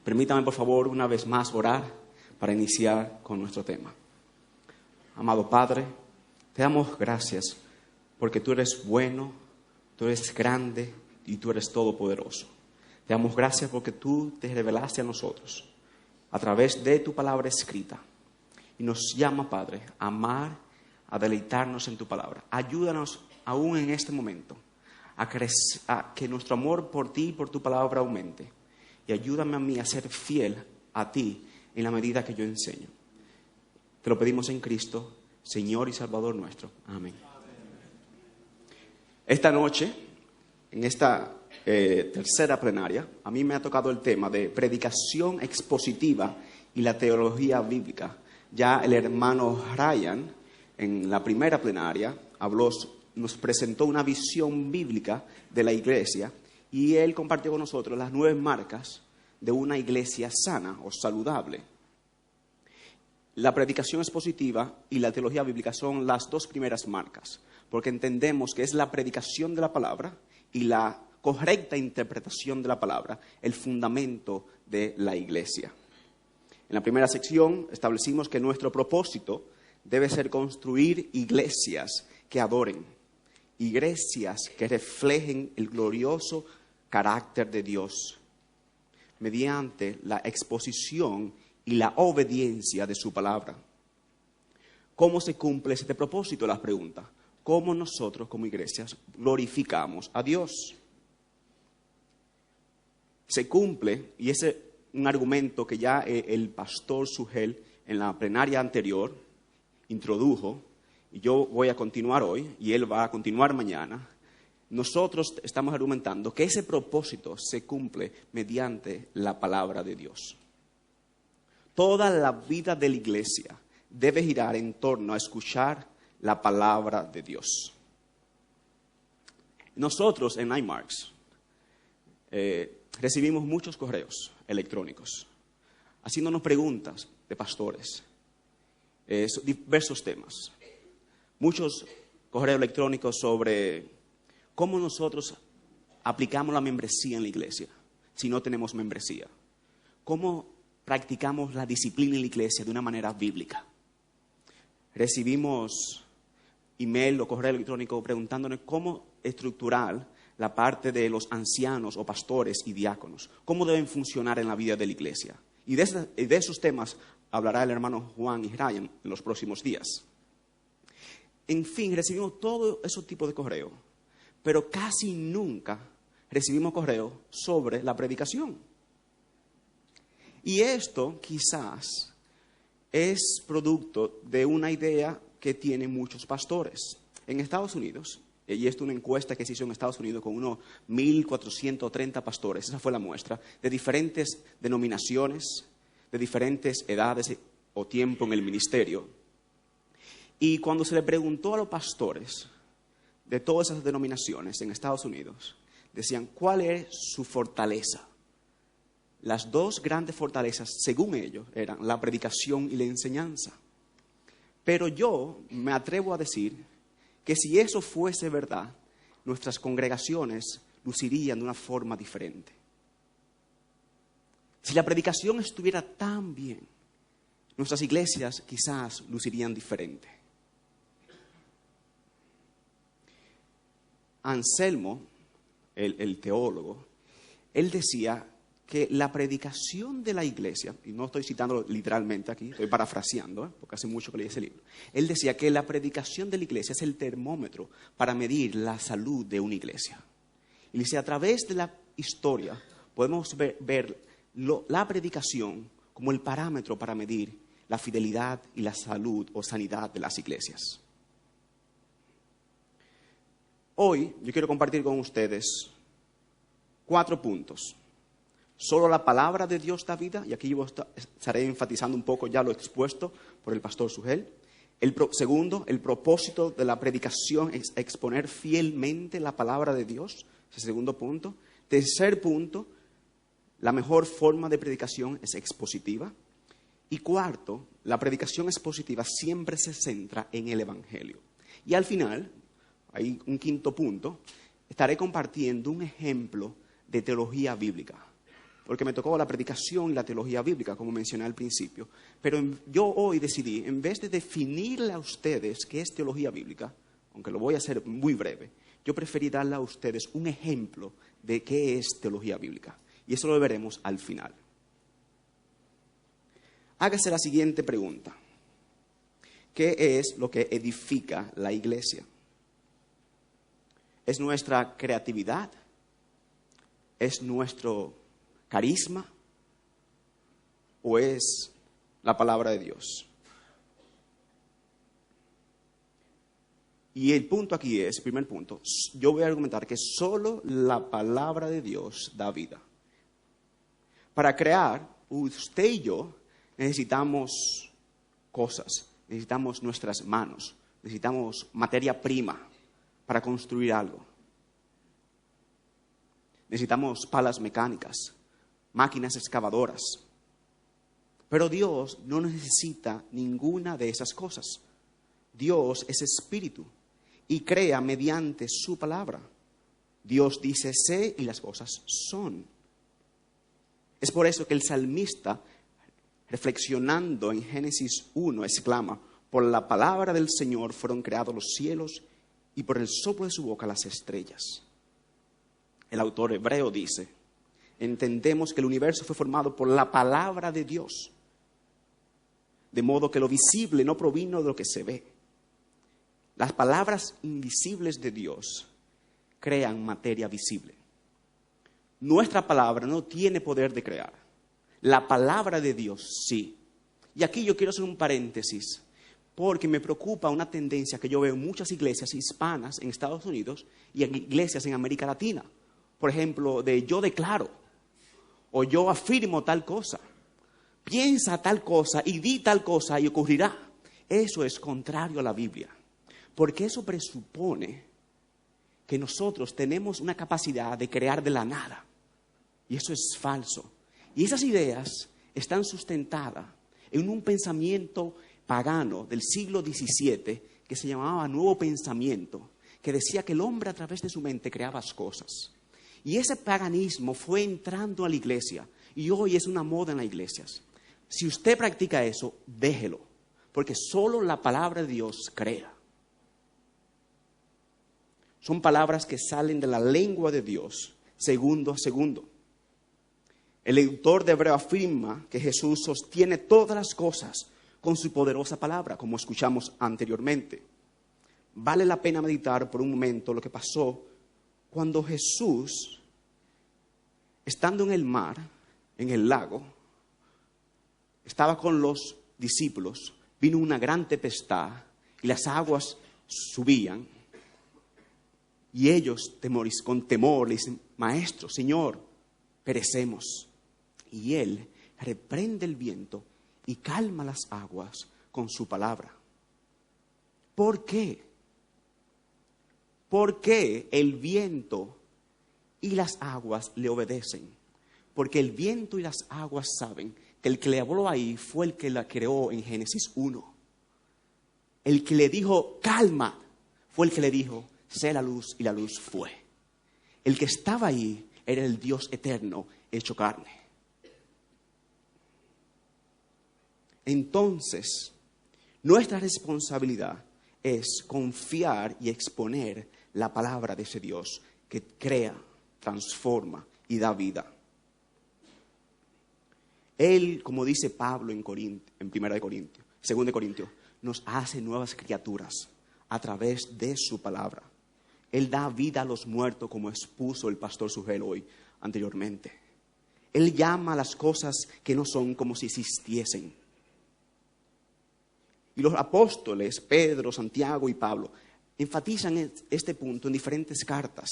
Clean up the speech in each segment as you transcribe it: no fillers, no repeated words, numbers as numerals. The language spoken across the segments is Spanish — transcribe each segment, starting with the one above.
Permítame, por favor, una vez más orar para iniciar con nuestro tema. Amado Padre, te damos gracias porque tú eres bueno, tú eres grande y tú eres todopoderoso. Te damos gracias porque tú te revelaste a nosotros a través de tu palabra escrita y nos llama, Padre, a amar, a deleitarnos en tu palabra. Ayúdanos aún en este momento a que nuestro amor por ti y por tu palabra aumente. Y ayúdame a mí a ser fiel a ti en la medida que yo enseño. Te lo pedimos en Cristo, Señor y Salvador nuestro. Amén. Esta noche, en esta tercera plenaria, a mí me ha tocado el tema de predicación expositiva y la teología bíblica. Ya el hermano Ryan, en la primera plenaria, nos presentó una visión bíblica de la iglesia y él compartió con nosotros las 9 marcas de una iglesia sana o saludable. La predicación expositiva y la teología bíblica son las 2 primeras marcas, porque entendemos que es la predicación de la palabra y la correcta interpretación de la palabra el fundamento de la iglesia. En la primera sección establecimos que nuestro propósito debe ser construir iglesias que adoren, iglesias que reflejen el glorioso carácter de Dios mediante la exposición y la obediencia de su palabra. ¿Cómo se cumple este propósito? La pregunta. ¿Cómo nosotros como iglesias glorificamos a Dios? Se cumple, y ese es un argumento que ya el pastor Sugel en la plenaria anterior introdujo, y yo voy a continuar hoy, y él va a continuar mañana. Nosotros estamos argumentando que ese propósito se cumple mediante la palabra de Dios. Toda la vida de la iglesia debe girar en torno a escuchar la palabra de Dios. Nosotros en iMarks recibimos muchos correos electrónicos haciéndonos preguntas de pastores, diversos temas. Muchos correos electrónicos sobre cómo nosotros aplicamos la membresía en la iglesia si no tenemos membresía. Cómo practicamos la disciplina en la iglesia de una manera bíblica. Recibimos email o correo electrónico preguntándonos cómo estructurar la parte de los ancianos o pastores y diáconos. Cómo deben funcionar en la vida de la iglesia. Y de esos temas hablará el hermano Juan y Ryan en los próximos días. En fin, recibimos todo ese tipo de correo, pero casi nunca recibimos correo sobre la predicación. Y esto quizás es producto de una idea que tienen muchos pastores. En Estados Unidos, y esto es una encuesta que se hizo en Estados Unidos con unos 1,430 pastores, esa fue la muestra, de diferentes denominaciones, de diferentes edades o tiempo en el ministerio. Y cuando se le preguntó a los pastores de todas esas denominaciones en Estados Unidos, decían, ¿cuál es su fortaleza? Las 2 grandes fortalezas, según ellos, eran la predicación y la enseñanza. Pero yo me atrevo a decir que si eso fuese verdad, nuestras congregaciones lucirían de una forma diferente. Si la predicación estuviera tan bien, nuestras iglesias quizás lucirían diferente. Anselmo, el teólogo, él decía que la predicación de la iglesia, y no estoy citándolo literalmente aquí, estoy parafraseando, porque hace mucho que leí ese libro. Él decía que la predicación de la iglesia es el termómetro para medir la salud de una iglesia. Y dice, a través de la historia podemos ver la predicación como el parámetro para medir la fidelidad y la salud o sanidad de las iglesias. Hoy yo quiero compartir con ustedes 4 puntos. Solo la palabra de Dios da vida, y aquí yo estaré enfatizando un poco ya lo expuesto por el pastor Sugel. Segundo, el propósito de la predicación es exponer fielmente la palabra de Dios, ese segundo punto. Tercer punto, la mejor forma de predicación es expositiva. Y cuarto, la predicación expositiva siempre se centra en el evangelio. Y al final, hay un quinto punto, estaré compartiendo un ejemplo de teología bíblica. porque me tocó la predicación y la teología bíblica, como mencioné al principio. Pero yo hoy decidí, en vez de definirle a ustedes qué es teología bíblica, aunque lo voy a hacer muy breve, yo preferí darle a ustedes un ejemplo de qué es teología bíblica. Y eso lo veremos al final. Hágase la siguiente pregunta. ¿Qué es lo que edifica la iglesia? ¿Es nuestra creatividad? ¿Es nuestro carisma? ¿O es la palabra de Dios? Y el punto aquí es, el primer punto, yo voy a argumentar que solo la palabra de Dios da vida. Para crear, usted y yo necesitamos cosas, necesitamos nuestras manos, necesitamos materia prima para construir algo. Necesitamos palas mecánicas, máquinas excavadoras. Pero Dios no necesita ninguna de esas cosas. Dios es espíritu y crea mediante su palabra. Dios dice sé y las cosas son. Es por eso que el salmista, reflexionando en Génesis 1, exclama: por la palabra del Señor fueron creados los cielos y por el soplo de su boca las estrellas. El autor hebreo dice: entendemos que el universo fue formado por la palabra de Dios, de modo que lo visible no provino de lo que se ve. Las palabras invisibles de Dios crean materia visible. Nuestra palabra no tiene poder de crear. La palabra de Dios sí. Y aquí yo quiero hacer un paréntesis, porque me preocupa una tendencia que yo veo en muchas iglesias hispanas en Estados Unidos y en iglesias en América Latina. Por ejemplo, de yo declaro o yo afirmo tal cosa. Piensa tal cosa y di tal cosa y ocurrirá. Eso es contrario a la Biblia, porque eso presupone que nosotros tenemos una capacidad de crear de la nada. Y eso es falso. Y esas ideas están sustentadas en un pensamiento pagano del siglo XVII que se llamaba Nuevo Pensamiento, que decía que el hombre a través de su mente creaba cosas. Y ese paganismo fue entrando a la iglesia y hoy es una moda en las iglesias. Si usted practica eso, déjelo, porque solo la palabra de Dios crea. Son palabras que salen de la lengua de Dios, segundo a segundo. El autor de Hebreo afirma que Jesús sostiene todas las cosas con su poderosa palabra, como escuchamos anteriormente. Vale la pena meditar por un momento lo que pasó cuando Jesús, estando en el mar, en el lago, estaba con los discípulos, vino una gran tempestad y las aguas subían. Y ellos, con temor, le dicen: Maestro, Señor, perecemos. Y Él reprende el viento y calma las aguas con su palabra. ¿Por qué? ¿Por qué el viento y las aguas le obedecen? Porque el viento y las aguas saben que el que le habló ahí fue el que la creó en Génesis 1. El que le dijo calma fue el que le dijo sé la luz, y la luz fue. El que estaba ahí era el Dios eterno hecho carne. Entonces, nuestra responsabilidad es confiar y exponer la palabra de ese Dios que crea, transforma y da vida. Él, como dice Pablo en 2 Corintios, nos hace nuevas criaturas a través de su palabra. Él da vida a los muertos, como expuso el pastor Sugel hoy anteriormente. Él llama a las cosas que no son como si existiesen. Y los apóstoles, Pedro, Santiago y Pablo, enfatizan este punto en diferentes cartas.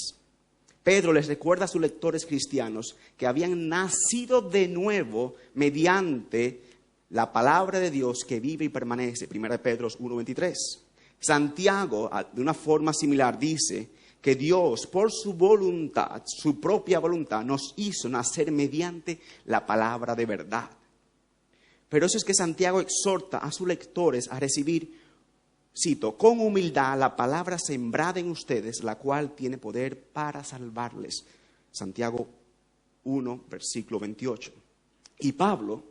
Pedro les recuerda a sus lectores cristianos que habían nacido de nuevo mediante la palabra de Dios que vive y permanece. 1 Pedro 1:23. Santiago, de una forma similar, dice que Dios, por su voluntad, su propia voluntad, nos hizo nacer mediante la palabra de verdad. Pero eso es que Santiago exhorta a sus lectores a recibir, cito, con humildad la palabra sembrada en ustedes, la cual tiene poder para salvarles. Santiago 1, versículo 28. Y Pablo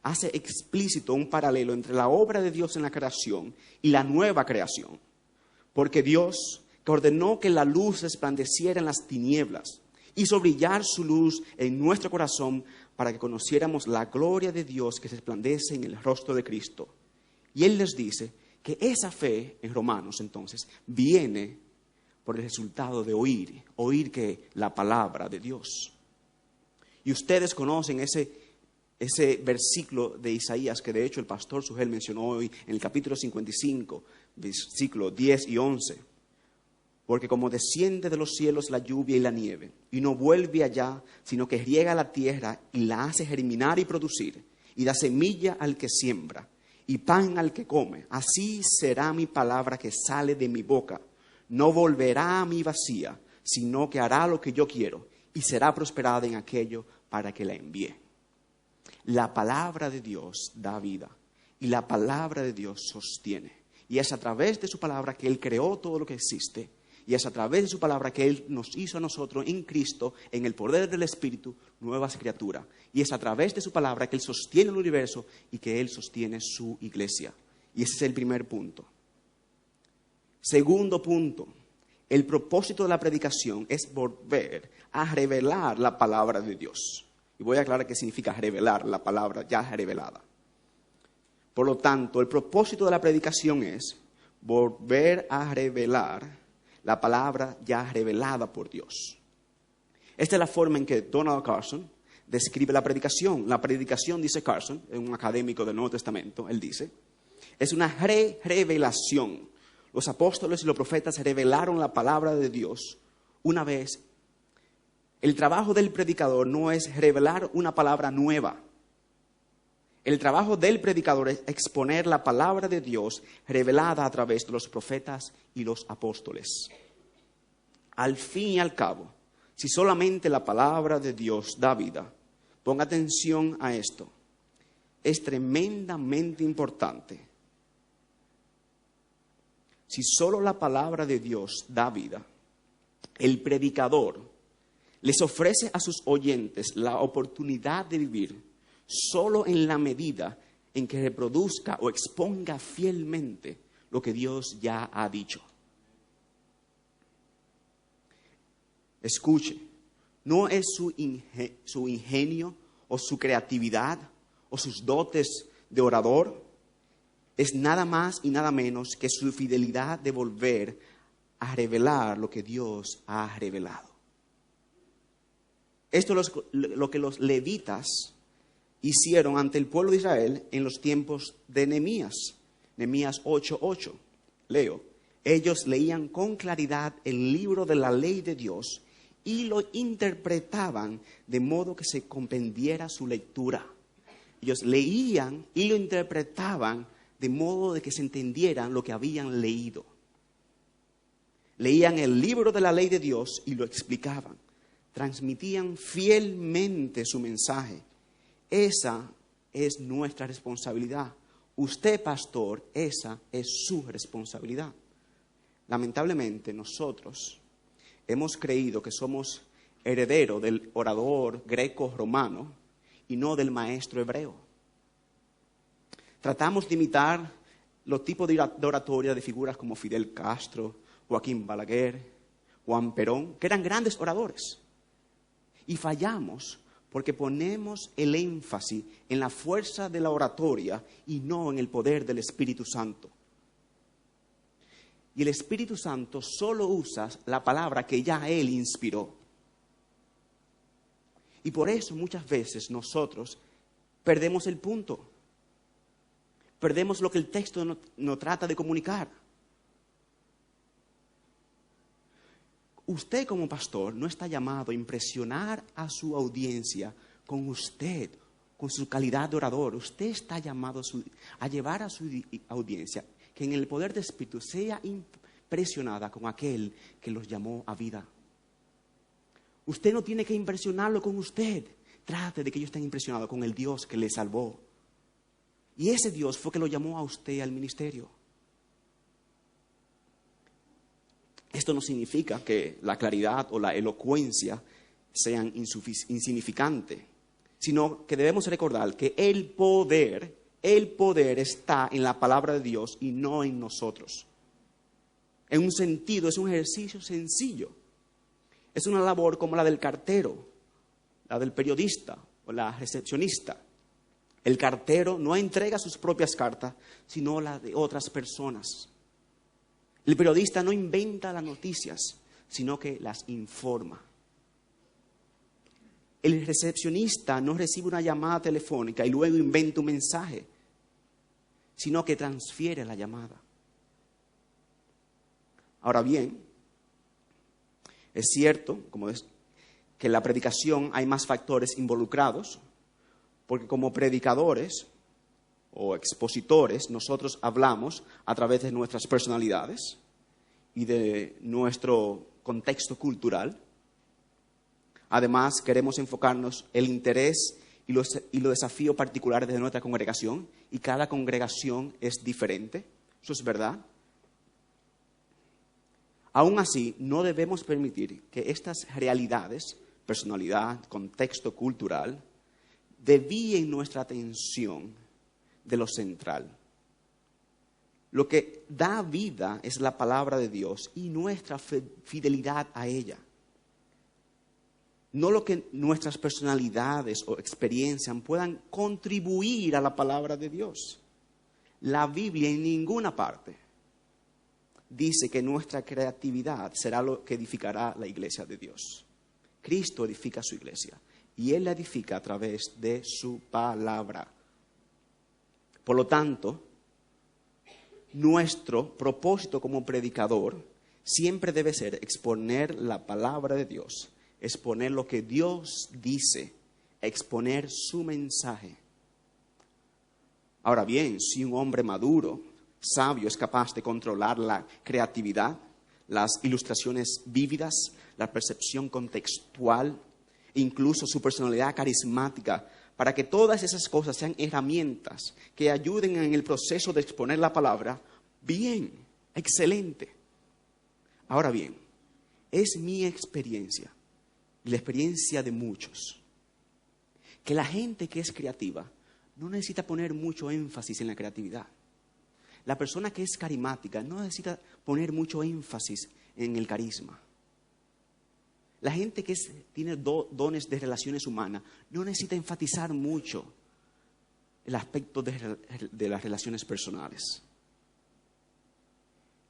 hace explícito un paralelo entre la obra de Dios en la creación y la nueva creación. Porque Dios, que ordenó que la luz resplandeciera en las tinieblas, hizo brillar su luz en nuestro corazón para que conociéramos la gloria de Dios que se resplandece en el rostro de Cristo. Y Él les dice que esa fe, en Romanos entonces, viene por el resultado de oír que la palabra de Dios. Y ustedes conocen ese versículo de Isaías que de hecho el pastor Sugel mencionó hoy en el capítulo 55, versículos 10 y 11. Porque como desciende de los cielos la lluvia y la nieve, y no vuelve allá, sino que riega la tierra y la hace germinar y producir, y da semilla al que siembra, y pan al que come, así será mi palabra que sale de mi boca. No volverá a mí vacía, sino que hará lo que yo quiero, y será prosperada en aquello para que la envíe. La palabra de Dios da vida, y la palabra de Dios sostiene. Y es a través de su palabra que Él creó todo lo que existe. Y es a través de su palabra que Él nos hizo a nosotros en Cristo, en el poder del Espíritu, nuevas criaturas. Y es a través de su palabra que Él sostiene el universo y que Él sostiene su iglesia. Y ese es el primer punto. Segundo punto, el propósito de la predicación es volver a revelar la palabra de Dios. Y voy a aclarar qué significa revelar la palabra ya revelada. Por lo tanto, el propósito de la predicación es volver a revelar la palabra ya revelada por Dios. Esta es la forma en que Donald Carson describe la predicación. La predicación, dice Carson, un académico del Nuevo Testamento, él dice, es una revelación. Los apóstoles y los profetas revelaron la palabra de Dios una vez. El trabajo del predicador no es revelar una palabra nueva. El trabajo del predicador es exponer la palabra de Dios revelada a través de los profetas y los apóstoles. Al fin y al cabo, si solamente la palabra de Dios da vida, ponga atención a esto, es tremendamente importante. Si solo la palabra de Dios da vida, el predicador les ofrece a sus oyentes la oportunidad de vivir solo en la medida en que reproduzca o exponga fielmente lo que Dios ya ha dicho. Escuche, no es su ingenio o su creatividad o sus dotes de orador, es nada más y nada menos que su fidelidad de volver a revelar lo que Dios ha revelado. Esto es lo que los levitas hicieron ante el pueblo de Israel en los tiempos de Nehemías. Nehemías 8:8. Leo. Ellos leían con claridad el libro de la ley de Dios y lo interpretaban de modo que se comprendiera su lectura. Ellos leían y lo interpretaban de modo de que se entendieran lo que habían leído. Leían el libro de la ley de Dios y lo explicaban. Transmitían fielmente su mensaje. Esa es nuestra responsabilidad. Usted, pastor, esa es su responsabilidad. Lamentablemente, nosotros hemos creído que somos herederos del orador greco-romano y no del maestro hebreo. Tratamos de imitar los tipos de oratoria de figuras como Fidel Castro, Joaquín Balaguer, Juan Perón, que eran grandes oradores. Y fallamos porque ponemos el énfasis en la fuerza de la oratoria y no en el poder del Espíritu Santo. Y el Espíritu Santo solo usa la palabra que ya Él inspiró. Y por eso muchas veces nosotros perdemos el punto. Perdemos lo que el texto nos trata de comunicar. Usted como pastor no está llamado a impresionar a su audiencia con usted, con su calidad de orador. Usted está llamado a llevar a su audiencia que en el poder del Espíritu sea impresionada con aquel que los llamó a vida. Usted no tiene que impresionarlo con usted. Trate de que ellos estén impresionados con el Dios que les salvó. Y ese Dios fue que lo llamó a usted al ministerio. Esto no significa que la claridad o la elocuencia sean insignificantes, sino que debemos recordar que el poder está en la palabra de Dios y no en nosotros. En un sentido, es un ejercicio sencillo. Es una labor como la del cartero, la del periodista o la recepcionista. El cartero no entrega sus propias cartas, sino las de otras personas. El periodista no inventa las noticias, sino que las informa. El recepcionista no recibe una llamada telefónica y luego inventa un mensaje, sino que transfiere la llamada. Ahora bien, es cierto, que en la predicación hay más factores involucrados, porque como predicadores o expositores nosotros hablamos a través de nuestras personalidades y de nuestro contexto cultural. Además, queremos enfocarnos en el interés y los desafíos particulares de nuestra congregación, y cada congregación es diferente. Eso es verdad. Aún así, no debemos permitir que estas realidades, personalidad, contexto cultural, desvíen nuestra atención de lo central. Lo que da vida es la palabra de Dios y nuestra fidelidad a ella. No lo que nuestras personalidades o experiencias puedan contribuir a la palabra de Dios. La Biblia en ninguna parte dice que nuestra creatividad será lo que edificará la iglesia de Dios. Cristo edifica su iglesia y Él la edifica a través de su palabra. Por lo tanto, nuestro propósito como predicador siempre debe ser exponer la palabra de Dios, exponer lo que Dios dice, exponer su mensaje. Ahora bien, si un hombre maduro, sabio, es capaz de controlar la creatividad, las ilustraciones vívidas, la percepción contextual, incluso su personalidad carismática, para que todas esas cosas sean herramientas que ayuden en el proceso de exponer la palabra, bien, excelente. Ahora bien, es mi experiencia y la experiencia de muchos, que la gente que es creativa no necesita poner mucho énfasis en la creatividad. La persona que es carismática no necesita poner mucho énfasis en el carisma. La gente que tiene dones de relaciones humanas no necesita enfatizar mucho el aspecto de las relaciones personales.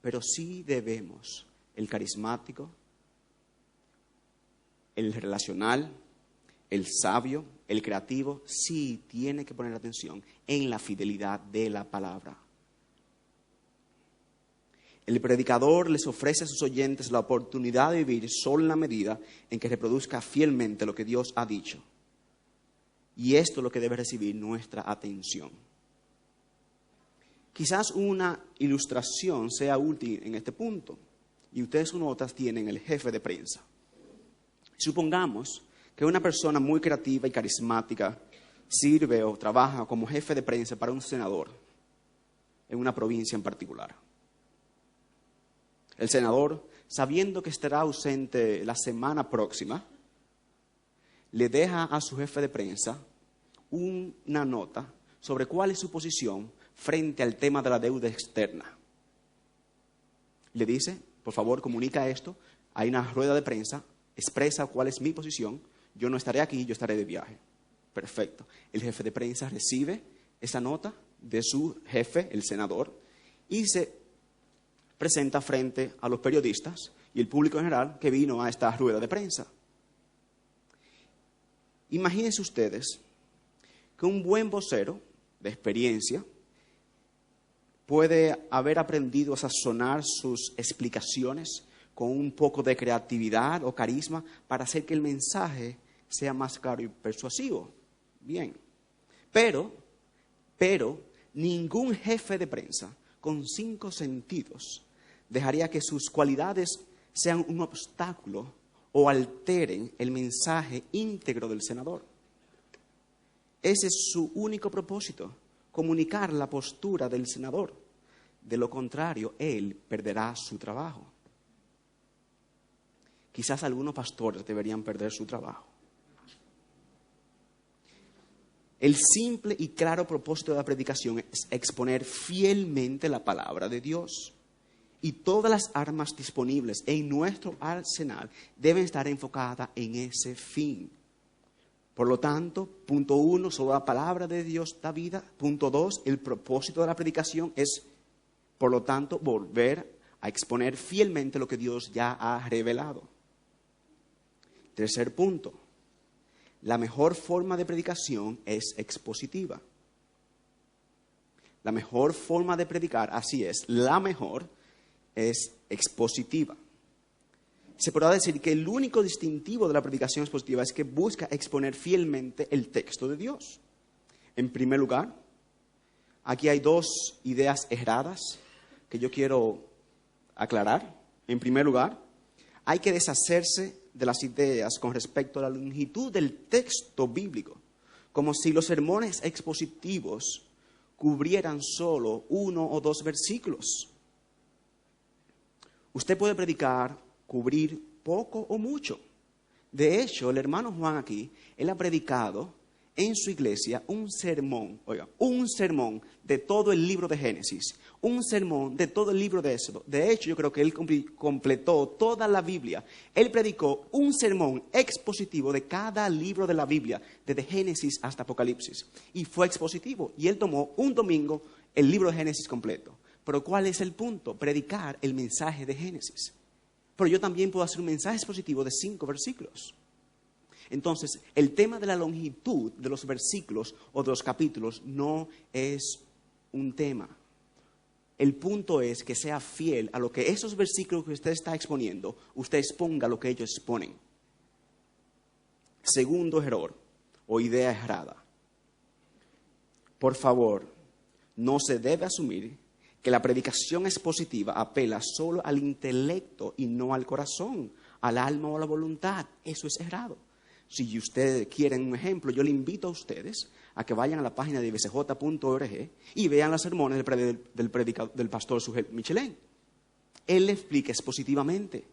Pero sí debemos, el carismático, el relacional, el sabio, el creativo, sí tiene que poner atención en la fidelidad de la palabra. El predicador les ofrece a sus oyentes la oportunidad de vivir solo en la medida en que reproduzca fielmente lo que Dios ha dicho. Y esto es lo que debe recibir nuestra atención. Quizás una ilustración sea útil en este punto. Y ustedes notas tienen el jefe de prensa. Supongamos que una persona muy creativa y carismática sirve o trabaja como jefe de prensa para un senador en una provincia en particular. El senador, sabiendo que estará ausente la semana próxima, le deja a su jefe de prensa una nota sobre cuál es su posición frente al tema de la deuda externa. Le dice, por favor, comunica esto, hay una rueda de prensa, expresa cuál es mi posición, yo no estaré aquí, yo estaré de viaje. Perfecto. El jefe de prensa recibe esa nota de su jefe, el senador, y se presenta frente a los periodistas y el público en general que vino a esta rueda de prensa. Imagínense ustedes que un buen vocero de experiencia puede haber aprendido a sazonar sus explicaciones con un poco de creatividad o carisma para hacer que el mensaje sea más claro y persuasivo. Bien, pero ningún jefe de prensa con 5 sentidos dejaría que sus cualidades sean un obstáculo o alteren el mensaje íntegro del senador. Ese es su único propósito, comunicar la postura del senador. De lo contrario, él perderá su trabajo. quizás algunos pastores deberían perder su trabajo. El simple y claro propósito de la predicación es exponer fielmente la palabra de Dios. Y todas las armas disponibles en nuestro arsenal deben estar enfocadas en ese fin. Por lo tanto, punto 1, solo la palabra de Dios da vida. Punto 2, el propósito de la predicación es, por lo tanto, volver a exponer fielmente lo que Dios ya ha revelado. Tercer punto, la mejor forma de predicación es expositiva. La mejor forma de predicar, así es, la mejor es expositiva. Se podrá decir que el único distintivo de la predicación expositiva es que busca exponer fielmente el texto de Dios. En primer lugar, aquí hay dos ideas erradas que yo quiero aclarar. En primer lugar, hay que deshacerse de las ideas con respecto a la longitud del texto bíblico, como si los sermones expositivos cubrieran solo 1 o 2 versículos. Usted puede predicar, cubrir poco o mucho. De hecho, el hermano Juan aquí, él ha predicado en su iglesia un sermón de todo el libro de Génesis, un sermón de todo el libro de Éxodo. De hecho, yo creo que él completó toda la Biblia. Él predicó un sermón expositivo de cada libro de la Biblia, desde Génesis hasta Apocalipsis. Y fue expositivo. Y él tomó un domingo el libro de Génesis completo. Pero ¿cuál es el punto? Predicar el mensaje de Génesis. Pero yo también puedo hacer un mensaje expositivo de 5 versículos. Entonces, el tema de la longitud de los versículos o de los capítulos no es un tema. El punto es que sea fiel a lo que esos versículos que usted está exponiendo, usted exponga lo que ellos exponen. Segundo error o idea errada. Por favor, no se debe asumir que la predicación expositiva apela solo al intelecto y no al corazón, al alma o a la voluntad. Eso es errado. Si ustedes quieren un ejemplo, yo le invito a ustedes a que vayan a la página de ibcj.org y vean los sermones del pastor Sugel Michelén. Él le explica expositivamente,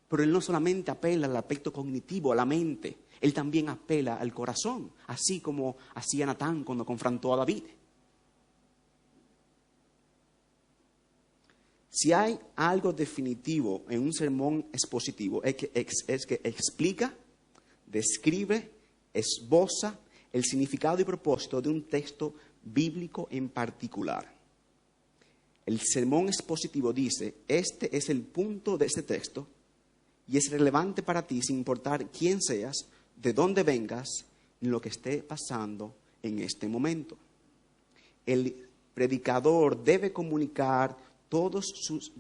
pero él no solamente apela al aspecto cognitivo, a la mente, él también apela al corazón, así como hacía Natán cuando confrontó a David. Si hay algo definitivo en un sermón expositivo, es que explica, describe, esboza el significado y propósito de un texto bíblico en particular. El sermón expositivo dice, este es el punto de este texto y es relevante para ti sin importar quién seas, de dónde vengas, ni lo que esté pasando en este momento. El predicador debe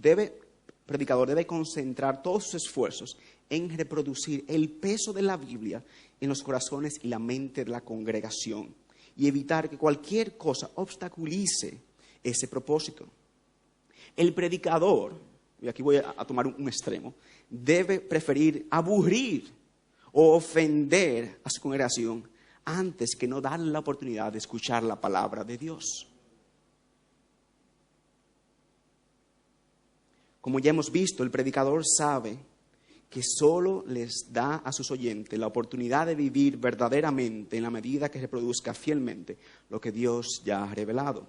debe concentrar todos sus esfuerzos en reproducir el peso de la Biblia en los corazones y la mente de la congregación y evitar que cualquier cosa obstaculice ese propósito. El predicador, y aquí voy a tomar un extremo, debe preferir aburrir o ofender a su congregación antes que no darle la oportunidad de escuchar la palabra de Dios. Como ya hemos visto, el predicador sabe que solo les da a sus oyentes la oportunidad de vivir verdaderamente en la medida que reproduzca fielmente lo que Dios ya ha revelado.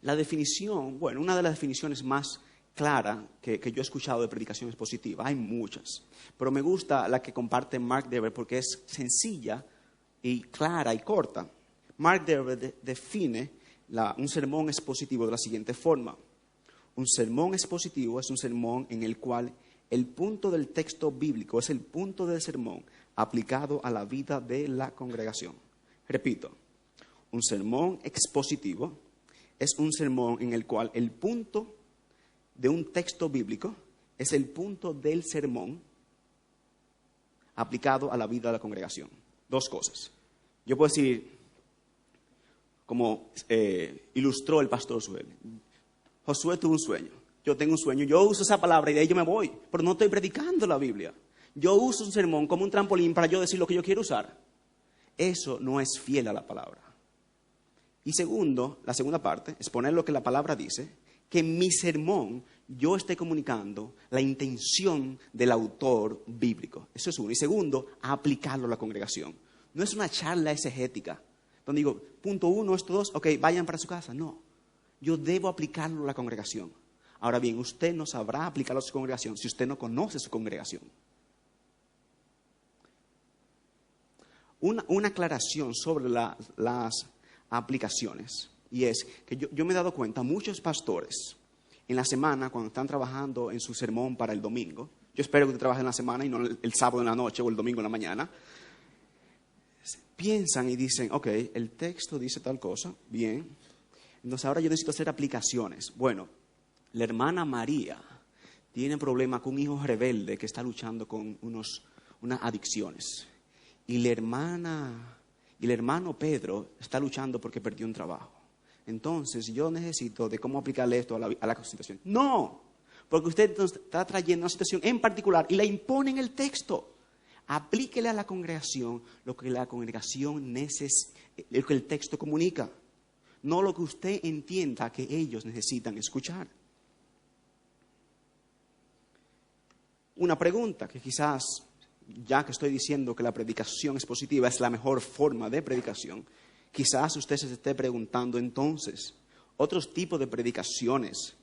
La definición, una de las definiciones más claras que yo he escuchado de predicación expositiva, hay muchas, pero me gusta la que comparte Mark Dever porque es sencilla y clara y corta. Mark Dever define un sermón expositivo de la siguiente forma. Un sermón expositivo es un sermón en el cual el punto del texto bíblico es el punto del sermón aplicado a la vida de la congregación. Repito, un sermón expositivo es un sermón en el cual el punto de un texto bíblico es el punto del sermón aplicado a la vida de la congregación. 2 cosas. Yo puedo decir, como ilustró el pastor Sugel, Josué tuvo un sueño, yo tengo un sueño, yo uso esa palabra y de ahí yo me voy, pero no estoy predicando la Biblia. Yo uso un sermón como un trampolín para yo decir lo que yo quiero usar. Eso no es fiel a la palabra. Y segundo, la segunda parte, es poner lo que la palabra dice, que en mi sermón yo esté comunicando la intención del autor bíblico. Eso es uno. Y segundo, aplicarlo a la congregación. No es una charla exegética, donde digo, punto 1, esto 2, ok, vayan para su casa. No, yo debo aplicarlo a la congregación. Ahora bien, usted no sabrá aplicarlo a su congregación si usted no conoce su congregación. Una aclaración sobre las aplicaciones, y es que yo me he dado cuenta, muchos pastores en la semana, cuando están trabajando en su sermón para el domingo, yo espero que usted trabaje en la semana y no el sábado en la noche o el domingo en la mañana, piensan y dicen, ok, el texto dice tal cosa, bien, entonces ahora yo necesito hacer aplicaciones. Bueno, la hermana María tiene problema con un hijo rebelde que está luchando con unas adicciones. Y el hermano Pedro está luchando porque perdió un trabajo. Entonces yo necesito de cómo aplicarle esto a la situación. No, porque usted está trayendo una situación en particular y la impone en el texto. Aplíquele a la congregación lo que la congregación lo que el texto comunica, no lo que usted entienda que ellos necesitan escuchar. Una pregunta que quizás, ya que estoy diciendo que la predicación es positiva, es la mejor forma de predicación, quizás usted se esté preguntando entonces, otros tipos de predicaciones,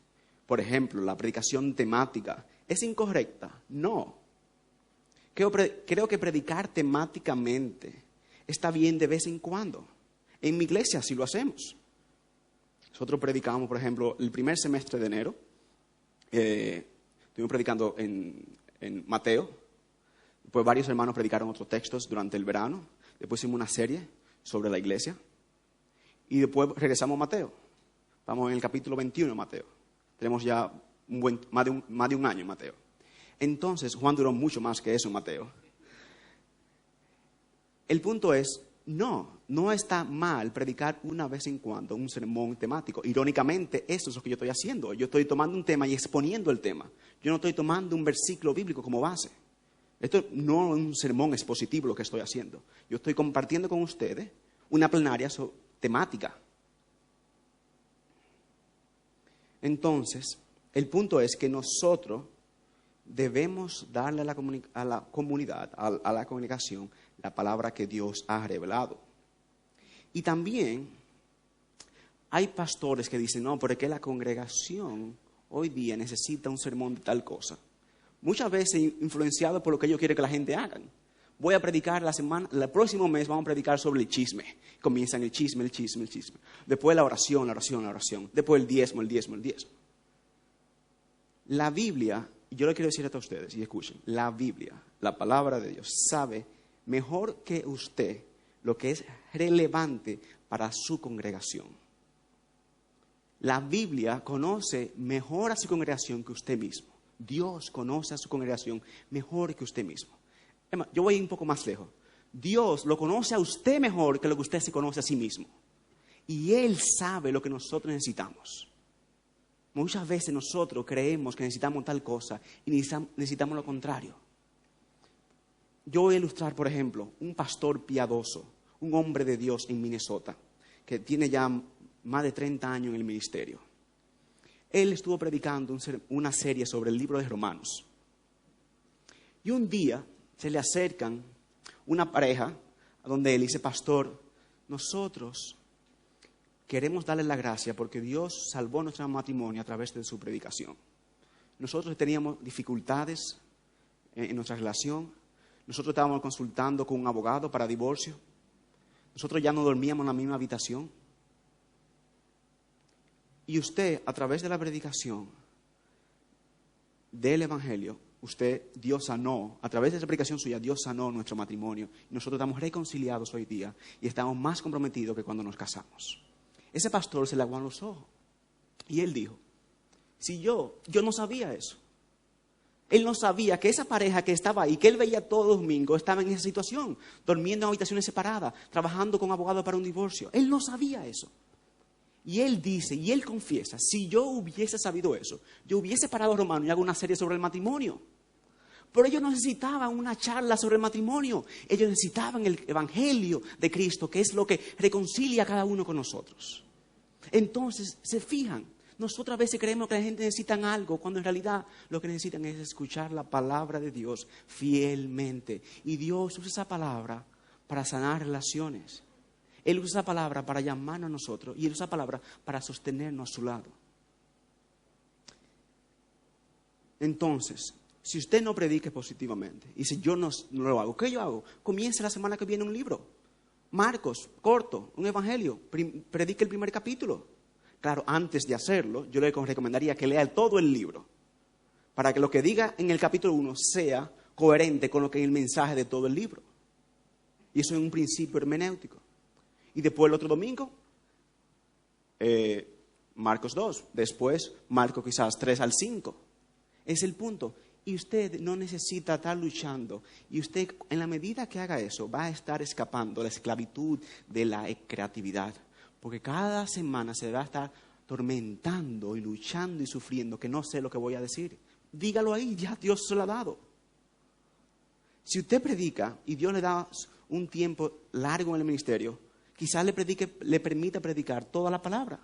por ejemplo, la predicación temática, ¿es incorrecta? No. Creo que predicar temáticamente está bien de vez en cuando. En mi iglesia sí lo hacemos. Nosotros predicamos, por ejemplo, el primer semestre de enero, estuvimos predicando en Mateo, después varios hermanos predicaron otros textos durante el verano, después hicimos una serie sobre la iglesia, y después regresamos a Mateo. Estamos en el capítulo 21 de Mateo. Tenemos ya más de un año en Mateo. Entonces, Juan duró mucho más que eso en Mateo. El punto es, no está mal predicar una vez en cuando un sermón temático. Irónicamente, eso es lo que yo estoy haciendo. Yo estoy tomando un tema y exponiendo el tema. Yo no estoy tomando un versículo bíblico como base. Esto no es un sermón expositivo lo que estoy haciendo. Yo estoy compartiendo con ustedes una plenaria temática. Entonces, el punto es que nosotros debemos darle a la comunidad, a la congregación, la palabra que Dios ha revelado. Y también hay pastores que dicen, no, pero es que la congregación hoy día necesita un sermón de tal cosa. Muchas veces influenciado por lo que ellos quieren que la gente haga. Voy a predicar el próximo mes vamos a predicar sobre el chisme. Comienzan el chisme. Después la oración. Después el diezmo. La Biblia, yo le quiero decir esto a ustedes, y escuchen, la Biblia, la palabra de Dios, sabe mejor que usted lo que es relevante para su congregación. La Biblia conoce mejor a su congregación que usted mismo. Dios conoce a su congregación mejor que usted mismo. Yo voy un poco más lejos. Dios lo conoce a usted mejor que lo que usted se conoce a sí mismo. Y Él sabe lo que nosotros necesitamos. Muchas veces nosotros creemos que necesitamos tal cosa y necesitamos lo contrario. Yo voy a ilustrar, por ejemplo, un pastor piadoso, un hombre de Dios en Minnesota, que tiene ya más de 30 años en el ministerio. Él estuvo predicando una serie sobre el libro de Romanos. Y un día se le acercan una pareja a donde él dice, pastor, nosotros queremos darle la gracia porque Dios salvó nuestro matrimonio a través de su predicación. Nosotros teníamos dificultades en nuestra relación. Nosotros estábamos consultando con un abogado para divorcio. Nosotros ya no dormíamos en la misma habitación. Y usted, a través de la predicación del Evangelio, Dios sanó, a través de esa predicación suya, Dios sanó nuestro matrimonio. Y nosotros estamos reconciliados hoy día y estamos más comprometidos que cuando nos casamos. Ese pastor se le aguaron los ojos. Y él dijo, si yo no sabía eso. Él no sabía que esa pareja que estaba ahí, que él veía todos los domingos, estaba en esa situación, durmiendo en habitaciones separadas, trabajando con abogados para un divorcio. Él no sabía eso. Y él dice, y él confiesa, si yo hubiese sabido eso, yo hubiese parado a Romano y hago una serie sobre el matrimonio. Pero ellos no necesitaban una charla sobre el matrimonio. Ellos necesitaban el Evangelio de Cristo, que es lo que reconcilia a cada uno con nosotros. Entonces, se fijan, Nosotros a veces creemos que la gente necesita algo, cuando en realidad lo que necesitan es escuchar la palabra de Dios fielmente. Y Dios usa esa palabra para sanar relaciones. Él usa esa palabra para llamarnos a nosotros y Él usa esa palabra para sostenernos a su lado. Entonces, si usted no predique positivamente y si yo no lo hago, ¿qué yo hago? Comience la semana que viene un libro. Marcos, corto, un evangelio. Predique el primer capítulo. Claro, antes de hacerlo, yo le recomendaría que lea todo el libro. Para que lo que diga en el capítulo 1 sea coherente con lo que es el mensaje de todo el libro. Y eso es un principio hermenéutico. Y después el otro domingo, Marcos 2. Después, Marcos quizás 3 al 5. Es el punto. Y usted no necesita estar luchando. Y usted, en la medida que haga eso, va a estar escapando de la esclavitud de la creatividad. Porque cada semana se va a estar tormentando y luchando y sufriendo que no sé lo que voy a decir. Dígalo ahí, ya Dios se lo ha dado. Si usted predica y Dios le da un tiempo largo en el ministerio, quizás le permita predicar toda la palabra.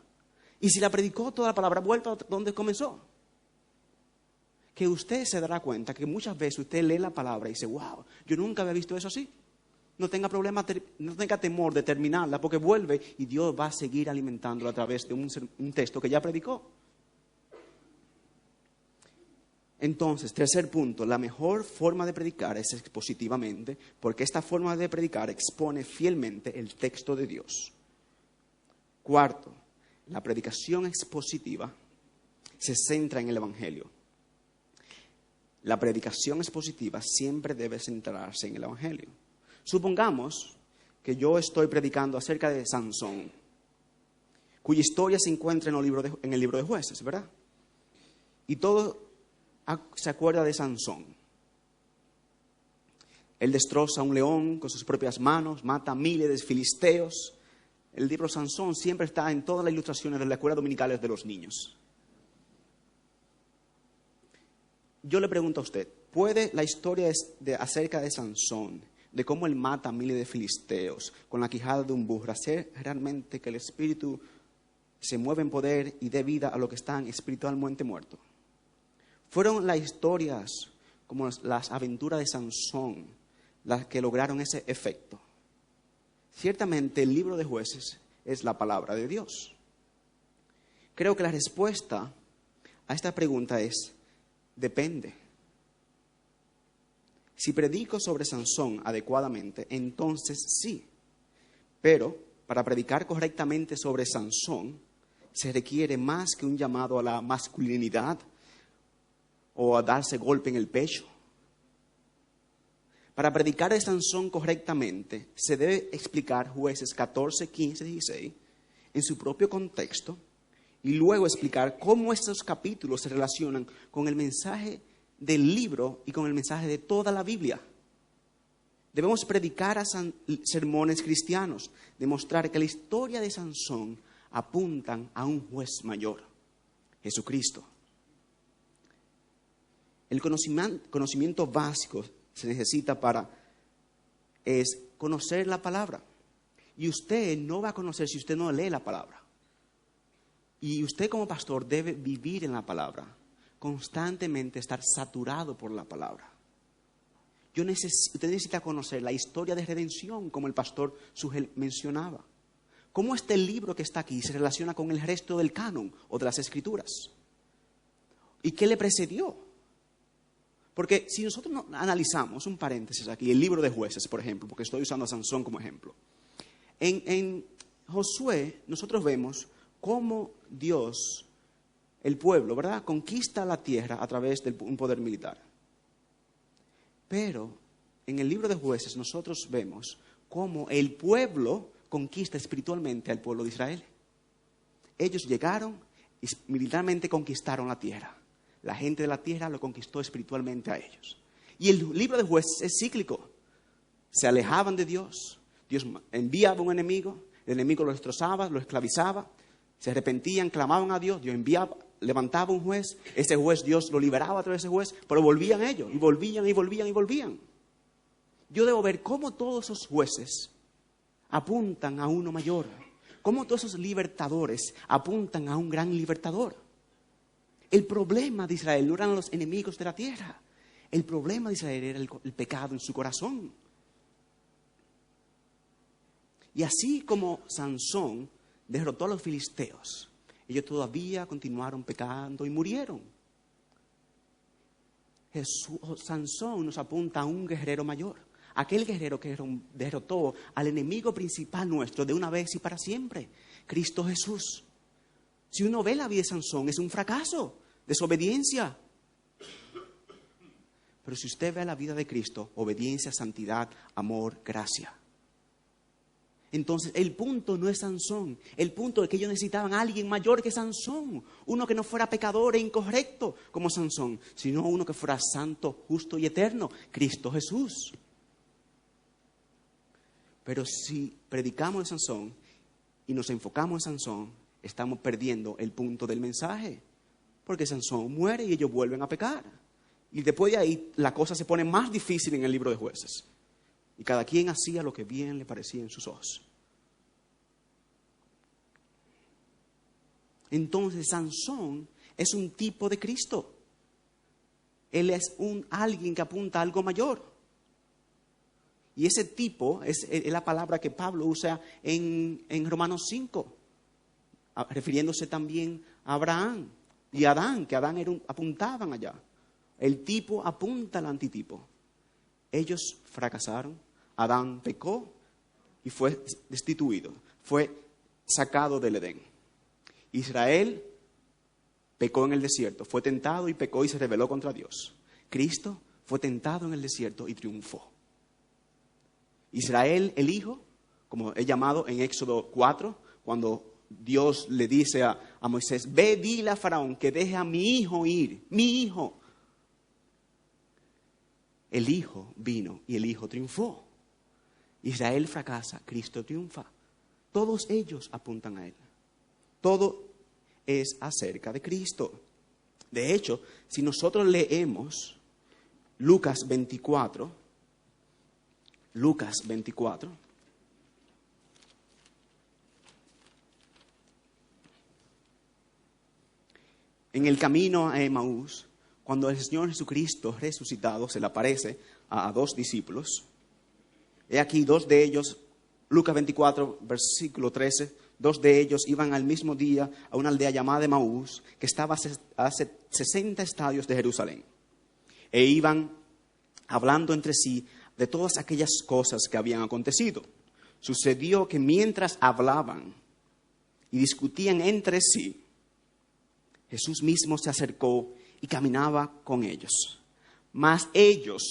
Y si la predicó toda la palabra, vuelva a donde comenzó. Que usted se dará cuenta que muchas veces usted lee la palabra y dice, wow, yo nunca había visto eso así. No tenga problema, no tenga temor de terminarla, porque vuelve y Dios va a seguir alimentándola a través de un texto que ya predicó. Entonces, tercer punto, la mejor forma de predicar es expositivamente, porque esta forma de predicar expone fielmente el texto de Dios. Cuarto, la predicación expositiva se centra en el Evangelio. La predicación expositiva siempre debe centrarse en el Evangelio. Supongamos que yo estoy predicando acerca de Sansón, cuya historia se encuentra en el libro de Jueces, ¿verdad? Y todo se acuerda de Sansón. Él destroza a un león con sus propias manos, mata a miles de filisteos. El libro Sansón siempre está en todas las ilustraciones de la escuela dominicales de los niños. Yo le pregunto a usted, ¿puede la historia acerca de Sansón, de cómo él mata a miles de filisteos con la quijada de un burro, hacer realmente que el espíritu se mueva en poder y dé vida a lo que están espiritualmente muertos? Fueron las historias como las aventuras de Sansón las que lograron ese efecto. Ciertamente el libro de Jueces es la palabra de Dios. Creo que la respuesta a esta pregunta es: depende. Si predico sobre Sansón adecuadamente, entonces sí. Pero para predicar correctamente sobre Sansón se requiere más que un llamado a la masculinidad o a darse golpe en el pecho. Para predicar de Sansón correctamente se debe explicar Jueces 14, 15, 16 en su propio contexto y luego explicar cómo estos capítulos se relacionan con el mensaje del libro y con el mensaje de toda la Biblia. Debemos predicar sermones cristianos, demostrar que la historia de Sansón apuntan a un juez mayor, Jesucristo. El conocimiento básico se necesita es conocer la palabra. Y usted no va a conocer si usted no lee la palabra. Y usted como pastor debe vivir en la palabra, constantemente estar saturado por la palabra. Usted necesita conocer la historia de redención, como el pastor Sugel mencionaba. ¿Cómo este libro que está aquí se relaciona con el resto del canon o de las escrituras? ¿Y qué le precedió? Porque si nosotros analizamos, un paréntesis aquí, el libro de Jueces, por ejemplo, porque estoy usando a Sansón como ejemplo. En Josué nosotros vemos cómo Dios, el pueblo, ¿verdad?, conquista la tierra a través de un poder militar. Pero en el libro de Jueces nosotros vemos cómo el pueblo conquista espiritualmente al pueblo de Israel. Ellos llegaron y militarmente conquistaron la tierra. La gente de la tierra lo conquistó espiritualmente a ellos. Y el libro de Jueces es cíclico. Se alejaban de Dios. Dios enviaba un enemigo. El enemigo lo destrozaba, lo esclavizaba. Se arrepentían, clamaban a Dios. Dios levantaba un juez. Ese juez, Dios lo liberaba a través de ese juez. Pero volvían ellos. Y volvían, y volvían, y volvían. Yo debo ver cómo todos esos jueces apuntan a uno mayor. Cómo todos esos libertadores apuntan a un gran libertador. El problema de Israel no eran los enemigos de la tierra. El problema de Israel era el pecado en su corazón. Y así como Sansón derrotó a los filisteos, ellos todavía continuaron pecando y murieron. Sansón nos apunta a un guerrero mayor, aquel guerrero que derrotó al enemigo principal nuestro de una vez y para siempre, Cristo Jesús. Si uno ve la vida de Sansón, es un fracaso, desobediencia. Pero si usted ve la vida de Cristo, obediencia, santidad, amor, gracia. Entonces, el punto no es Sansón. El punto es que ellos necesitaban a alguien mayor que Sansón. Uno que no fuera pecador e incorrecto como Sansón, sino uno que fuera santo, justo y eterno, Cristo Jesús. Pero si predicamos de Sansón y nos enfocamos en Sansón, estamos perdiendo el punto del mensaje. Porque Sansón muere y ellos vuelven a pecar. Y después de ahí la cosa se pone más difícil en el libro de Jueces. Y cada quien hacía lo que bien le parecía en sus ojos. Entonces Sansón es un tipo de Cristo. Él es alguien que apunta a algo mayor. Y ese tipo es la palabra que Pablo usa en Romanos 5, refiriéndose también a Abraham y a Adán, que Adán apuntaban allá. El tipo apunta al antitipo. Ellos fracasaron, Adán pecó y fue destituido, fue sacado del Edén. Israel pecó en el desierto, fue tentado y pecó y se rebeló contra Dios. Cristo fue tentado en el desierto y triunfó. Israel, el hijo, como es llamado en Éxodo 4, cuando Dios le dice a Moisés, ve, dile a Faraón que deje a mi hijo ir, mi hijo. El hijo vino y el hijo triunfó. Israel fracasa, Cristo triunfa. Todos ellos apuntan a él. Todo es acerca de Cristo. De hecho, si nosotros leemos Lucas 24, en el camino a Emaús, cuando el Señor Jesucristo resucitado se le aparece a dos discípulos, he aquí dos de ellos, Lucas 24, versículo 13, dos de ellos iban al mismo día a una aldea llamada Emaús, que estaba a 60 estadios de Jerusalén. E iban hablando entre sí de todas aquellas cosas que habían acontecido. Sucedió que mientras hablaban y discutían entre sí, Jesús mismo se acercó y caminaba con ellos. Mas ellos,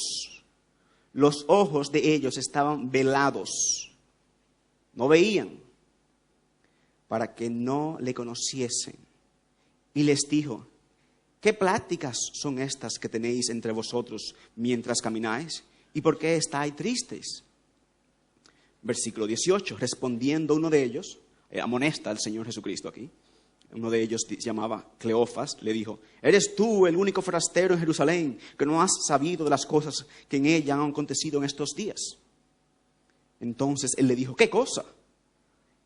los ojos de ellos estaban velados, no veían, para que no le conociesen. Y les dijo, ¿qué pláticas son estas que tenéis entre vosotros mientras camináis? ¿Y por qué estáis tristes? Versículo 18, respondiendo uno de ellos, amonesta al Señor Jesucristo aquí. Uno de ellos se llamaba Cleofas, le dijo, ¿eres tú el único forastero en Jerusalén que no has sabido de las cosas que en ella han acontecido en estos días? Entonces él le dijo, ¿qué cosa?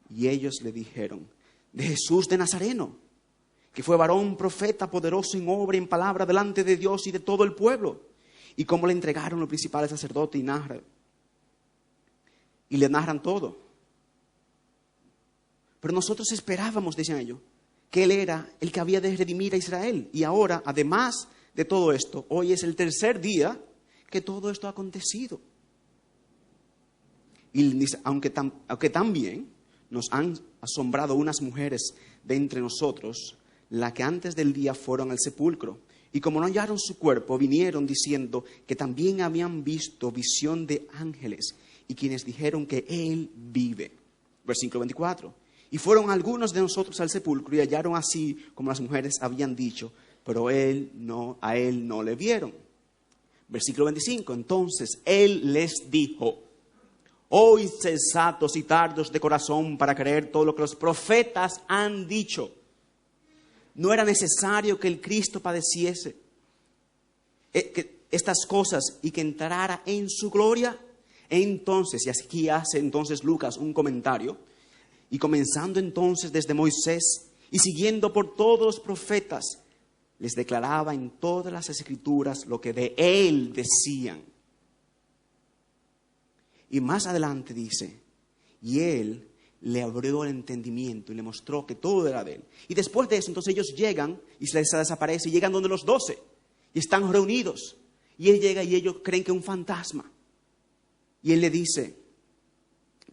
Y ellos le dijeron, de Jesús de Nazareno, que fue varón, profeta, poderoso en obra y en palabra delante de Dios y de todo el pueblo. Y cómo le entregaron los principales sacerdotes y le narran todo. Pero nosotros esperábamos, decían ellos, que Él era el que había de redimir a Israel. Y ahora, además de todo esto, hoy es el tercer día que todo esto ha acontecido. Y aunque también nos han asombrado unas mujeres de entre nosotros, las que antes del día fueron al sepulcro. Y como no hallaron su cuerpo, vinieron diciendo que también habían visto visión de ángeles y quienes dijeron que Él vive. Versículo 24. Y fueron algunos de nosotros al sepulcro y hallaron así como las mujeres habían dicho, pero a él no le vieron. Versículo 25. Entonces Él les dijo, oíd sensatos y tardos de corazón para creer todo lo que los profetas han dicho. No era necesario que el Cristo padeciese estas cosas y que entrara en su gloria. Entonces, y aquí hace entonces Lucas un comentario, y comenzando entonces desde Moisés y siguiendo por todos los profetas, les declaraba en todas las escrituras lo que de él decían. Y más adelante dice, y él le abrió el entendimiento y le mostró que todo era de él. Y después de eso, entonces ellos llegan y se les desaparece y llegan donde los 12 y están reunidos. Y él llega y ellos creen que es un fantasma. Y él le dice,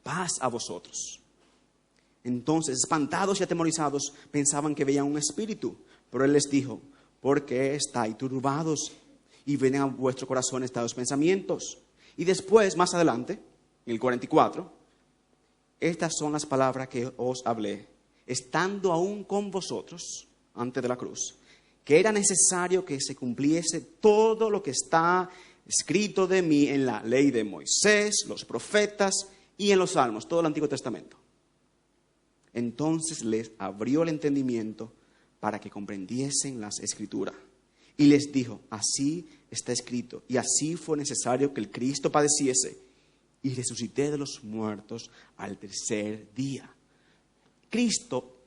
paz a vosotros. Entonces, espantados y atemorizados, pensaban que veían un espíritu. Pero él les dijo, ¿por qué estáis turbados? Y vienen a vuestro corazón estos pensamientos. Y después, más adelante, en el 44, estas son las palabras que os hablé, estando aún con vosotros, antes de la cruz, que era necesario que se cumpliese todo lo que está escrito de mí en la ley de Moisés, los profetas y en los salmos, todo el Antiguo Testamento. Entonces les abrió el entendimiento para que comprendiesen las Escrituras. Y les dijo, así está escrito, y así fue necesario que el Cristo padeciese y resucité de los muertos al tercer día. Cristo,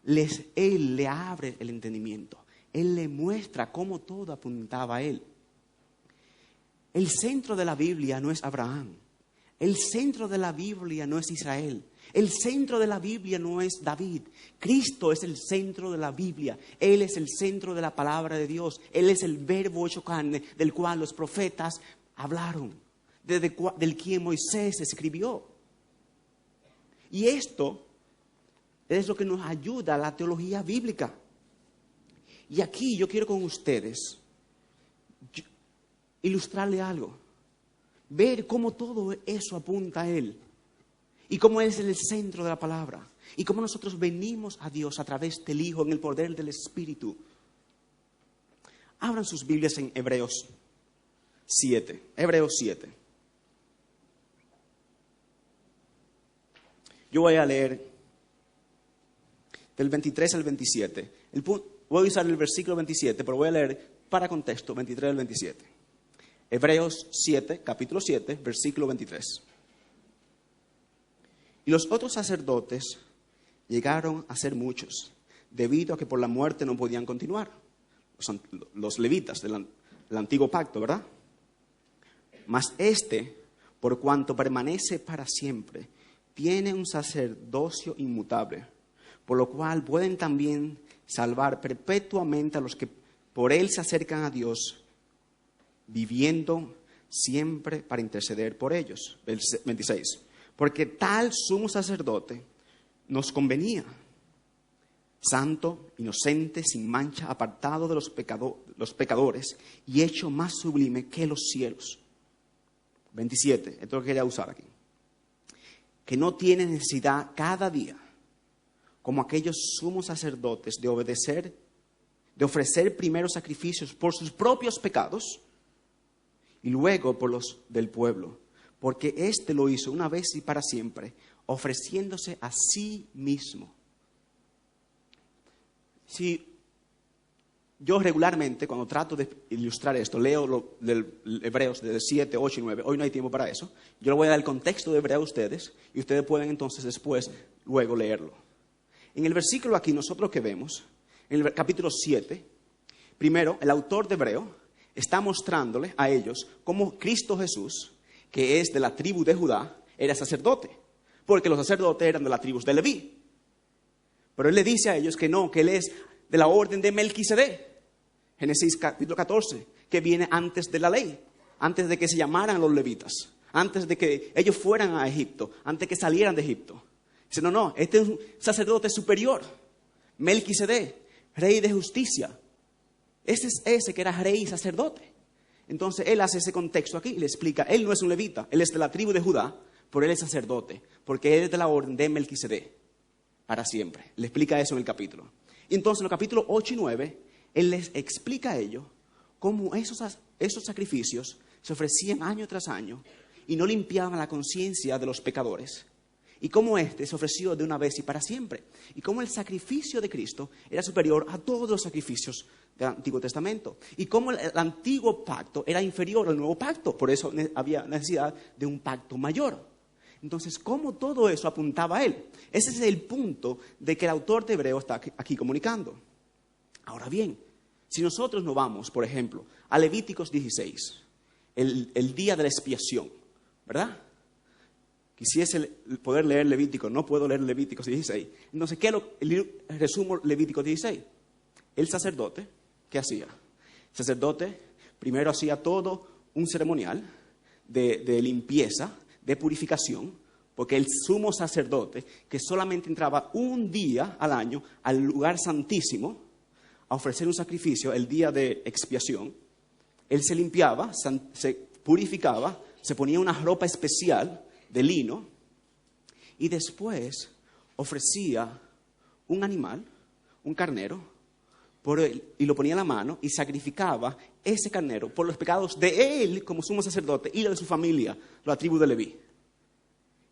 Él le abre el entendimiento. Él le muestra cómo todo apuntaba a Él. El centro de la Biblia no es Abraham. El centro de la Biblia no es Israel. El centro de la Biblia no es David. Cristo es el centro de la Biblia. Él es el centro de la palabra de Dios. Él es el verbo hecho carne del cual los profetas hablaron, del quien Moisés escribió. Y esto es lo que nos ayuda a la teología bíblica. Y aquí yo quiero con ustedes ilustrarle algo. Ver cómo todo eso apunta a Él. Y cómo Él es el centro de la palabra. Y cómo nosotros venimos a Dios a través del Hijo en el poder del Espíritu. Abran sus Biblias en Hebreos 7. Hebreos 7. Yo voy a leer del 23 al 27. Voy a usar el versículo 27, pero voy a leer para contexto 23 al 27. Hebreos 7, capítulo 7, versículo 23. Y los otros sacerdotes llegaron a ser muchos, debido a que por la muerte no podían continuar. Los levitas del antiguo pacto, ¿verdad? Mas por cuanto permanece para siempre, tiene un sacerdocio inmutable, por lo cual pueden también salvar perpetuamente a los que por él se acercan a Dios, viviendo siempre para interceder por ellos. 26. Porque tal sumo sacerdote nos convenía, santo, inocente, sin mancha, apartado de los pecadores y hecho más sublime que los cielos. 27, esto es lo que quería usar aquí. Que no tiene necesidad cada día, como aquellos sumos sacerdotes, de ofrecer primero sacrificios por sus propios pecados y luego por los del pueblo, porque éste lo hizo una vez y para siempre, ofreciéndose a sí mismo. Si yo regularmente, cuando trato de ilustrar esto, leo del Hebreos de 7, 8 y 9. Hoy no hay tiempo para eso. Yo le voy a dar el contexto de Hebreos a ustedes y ustedes pueden entonces después, luego leerlo. En el versículo aquí nosotros que vemos, en el capítulo 7, primero el autor de Hebreo está mostrándole a ellos cómo Cristo Jesús, que es de la tribu de Judá, era sacerdote, porque los sacerdotes eran de la tribu de Leví. Pero él le dice a ellos que no, que él es de la orden de Melquisedec, Génesis capítulo 14, que viene antes de la ley, antes de que se llamaran los levitas, antes de que ellos fueran a Egipto, antes de que salieran de Egipto. Dice, no, este es un sacerdote superior, Melquisedec, rey de justicia. Ese es ese que era rey y sacerdote. Entonces él hace ese contexto aquí y le explica, él no es un levita, él es de la tribu de Judá, pero él es sacerdote, porque él es de la orden de Melquisedec, para siempre. Le explica eso en el capítulo. Y entonces en los capítulos 8 y 9, él les explica a ellos cómo esos sacrificios se ofrecían año tras año y no limpiaban la conciencia de los pecadores. Y cómo se ofreció de una vez y para siempre. Y cómo el sacrificio de Cristo era superior a todos los sacrificios del Antiguo Testamento. Y cómo el antiguo pacto era inferior al nuevo pacto. Por eso había necesidad de un pacto mayor. Entonces, ¿cómo todo eso apuntaba a él? Ese es el punto de que el autor de Hebreo está aquí comunicando. Ahora bien, si nosotros nos vamos, por ejemplo, a Levíticos 16, el día de la expiación, ¿verdad? Quisiese poder leer Levítico, no puedo leer Levíticos 16. Entonces, ¿qué es resumo Levítico 16? El sacerdote, ¿qué hacía? El sacerdote primero hacía todo un ceremonial de limpieza, de purificación, porque el sumo sacerdote, que solamente entraba un día al año al lugar santísimo a ofrecer un sacrificio, el día de expiación, él se limpiaba, se purificaba, se ponía una ropa especial de lino y después ofrecía un animal, un carnero, y lo ponía en la mano y sacrificaba ese carnero por los pecados de él como sumo sacerdote y de su familia, la tribu de Leví.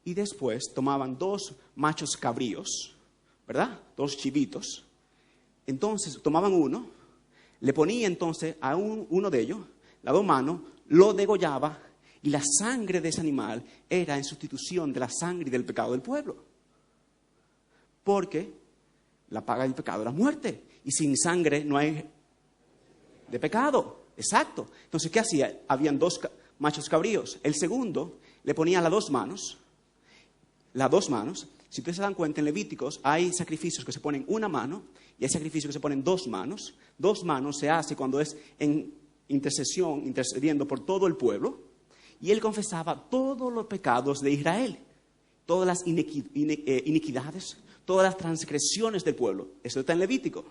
Y después tomaban 2 machos cabríos, ¿verdad? 2 chivitos. Entonces tomaban uno, le ponía entonces a uno de ellos, las 2 manos, lo degollaba y la sangre de ese animal era en sustitución de la sangre y del pecado del pueblo. Porque la paga del pecado era muerte. Y sin sangre no hay de pecado. Exacto. Entonces, ¿qué hacía? Habían 2 machos cabríos. El segundo le ponía las 2 manos. Las 2 manos. Si ustedes se dan cuenta, en Levíticos hay sacrificios que se ponen una mano y hay sacrificios que se ponen 2 manos. 2 manos se hace cuando es en intercesión, intercediendo por todo el pueblo. Y él confesaba todos los pecados de Israel. Todas las iniquidades, todas las transgresiones del pueblo. Eso está en Levítico.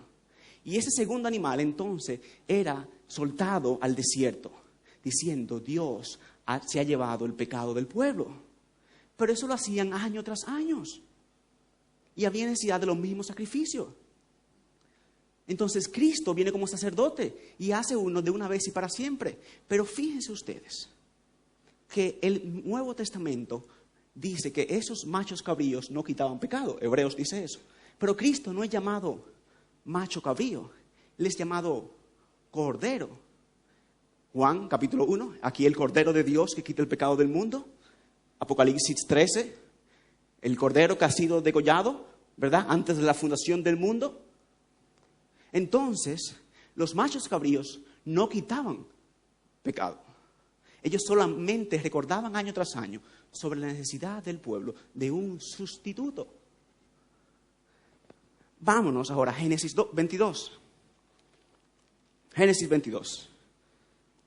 Y ese segundo animal entonces era soltado al desierto, diciendo, Dios se ha llevado el pecado del pueblo. Pero eso lo hacían año tras año. Y había necesidad de los mismos sacrificios. Entonces Cristo viene como sacerdote y hace uno de una vez y para siempre. Pero fíjense ustedes que el Nuevo Testamento dice que esos machos cabríos no quitaban pecado. Hebreos dice eso. Pero Cristo no es llamado macho cabrío, él es llamado cordero. Juan capítulo 1, aquí el cordero de Dios que quita el pecado del mundo. Apocalipsis 13, el cordero que ha sido degollado, ¿verdad? Antes de la fundación del mundo. Entonces, los machos cabríos no quitaban pecado. Ellos solamente recordaban año tras año sobre la necesidad del pueblo de un sustituto. Vámonos ahora a Génesis 22. Génesis 22.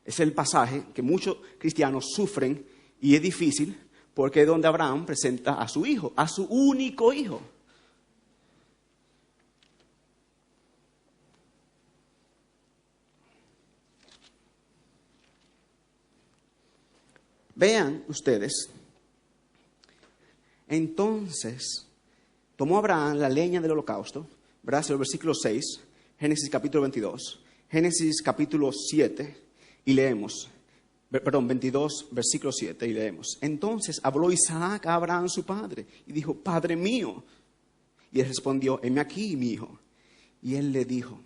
Es el pasaje que muchos cristianos sufren y es difícil porque es donde Abraham presenta a su hijo, a su único hijo. Vean ustedes, entonces tomó Abraham la leña del holocausto, ¿verdad? El versículo 6, Génesis capítulo 22, Génesis capítulo 7, y leemos, 22, versículo 7, y leemos. Entonces habló Isaac a Abraham su padre, y dijo, Padre mío. Y él respondió, heme aquí, mi hijo. Y él le dijo,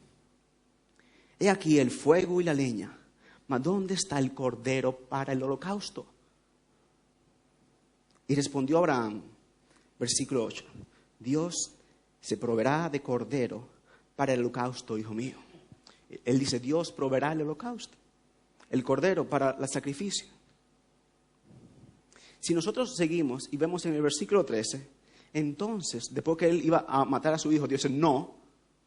he aquí el fuego y la leña, mas ¿dónde está el cordero para el holocausto? Y respondió Abraham, versículo 8, Dios se proveerá de cordero para el holocausto, hijo mío. Él dice, Dios proveerá el holocausto, el cordero para el sacrificio. Si nosotros seguimos y vemos en el versículo 13, entonces, después que él iba a matar a su hijo, Dios dice, no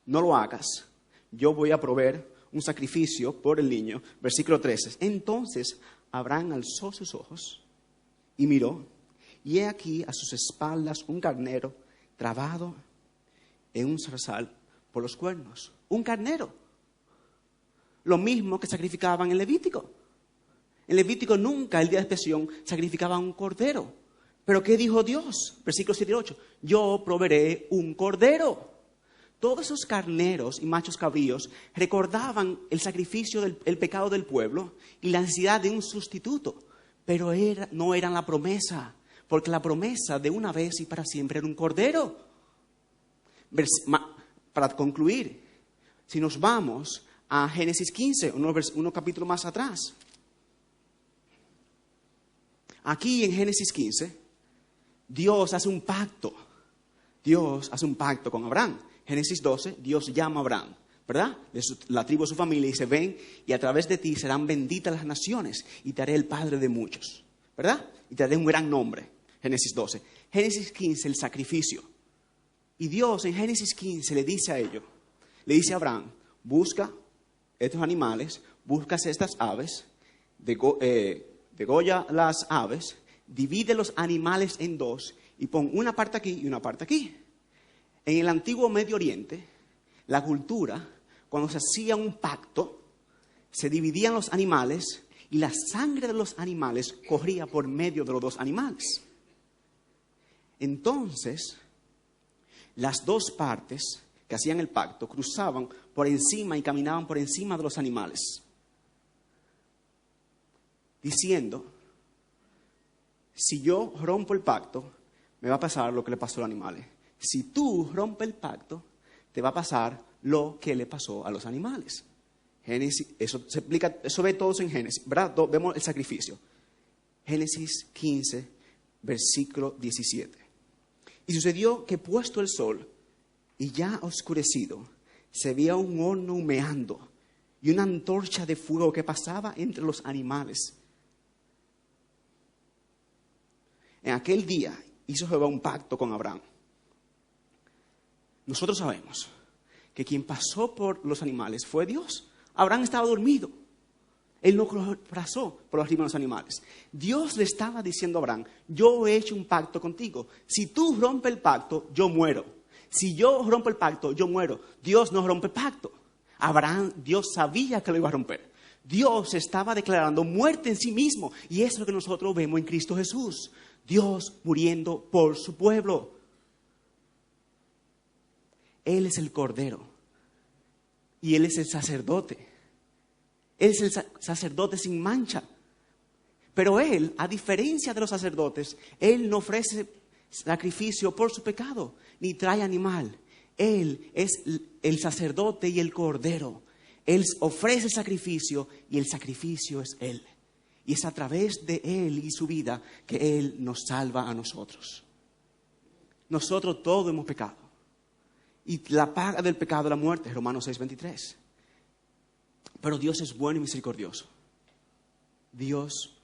lo hagas. Yo voy a proveer un sacrificio por el niño. Versículo 13. Entonces, Abraham alzó sus ojos y miró, y he aquí a sus espaldas un carnero trabado en un zarzal por los cuernos. Un carnero. Lo mismo que sacrificaban en Levítico. En Levítico nunca el día de expiación sacrificaban un cordero. Pero ¿qué dijo Dios? Versículos 7 y 8. Yo proveeré un cordero. Todos esos carneros y machos cabríos recordaban el sacrificio del pecado del pueblo y la necesidad de un sustituto. Pero no eran la promesa. Porque la promesa de una vez y para siempre era un cordero. Para concluir, si nos vamos a Génesis 15, uno capítulo más atrás. Aquí en Génesis 15, Dios hace un pacto. Dios hace un pacto con Abraham. Génesis 12, Dios llama a Abraham. ¿verdad? De la tribu de su familia, y dice, ven, y a través de ti serán benditas las naciones, y te haré el padre de muchos, ¿verdad? Y te haré un gran nombre. Génesis 12. Génesis 15, el sacrificio. Y Dios en Génesis 15 le dice a ellos, le dice a Abraham, busca estos animales, buscas estas aves, degolla las aves, divide los animales en dos y pon una parte aquí y una parte aquí. En el antiguo Medio Oriente, la cultura, cuando se hacía un pacto, se dividían los animales y la sangre de los animales corría por medio de los dos animales. Entonces, las dos partes que hacían el pacto cruzaban por encima y caminaban por encima de los animales, diciendo, si yo rompo el pacto, me va a pasar lo que le pasó a los animales. Si tú rompes el pacto, te va a pasar lo que le pasó a los animales. Génesis, eso se explica, eso ve todos en Génesis, ¿verdad? Vemos el sacrificio. Génesis 15, versículo 17. Y sucedió que puesto el sol y ya oscurecido, se veía un horno humeando y una antorcha de fuego que pasaba entre los animales. En aquel día hizo Jehová un pacto con Abraham. Nosotros sabemos que quien pasó por los animales fue Dios. Abraham estaba dormido. Él no pasó por arriba de los animales. Dios le estaba diciendo a Abraham, yo he hecho un pacto contigo. Si tú rompes el pacto, yo muero. Si yo rompo el pacto, yo muero. Dios no rompe el pacto. Dios sabía que lo iba a romper. Dios estaba declarando muerte en sí mismo. Y eso es lo que nosotros vemos en Cristo Jesús. Dios muriendo por su pueblo. Él es el Cordero. Y Él es el sacerdote. Él es el sacerdote sin mancha. Pero Él, a diferencia de los sacerdotes, Él no ofrece sacrificio por su pecado, ni trae animal. Él es el sacerdote y el Cordero. Él ofrece sacrificio y el sacrificio es Él. Y es a través de Él y su vida que Él nos salva a nosotros. Nosotros todos hemos pecado. Y la paga del pecado es la muerte, Romanos 6:23. Pero Dios es bueno y misericordioso. Dios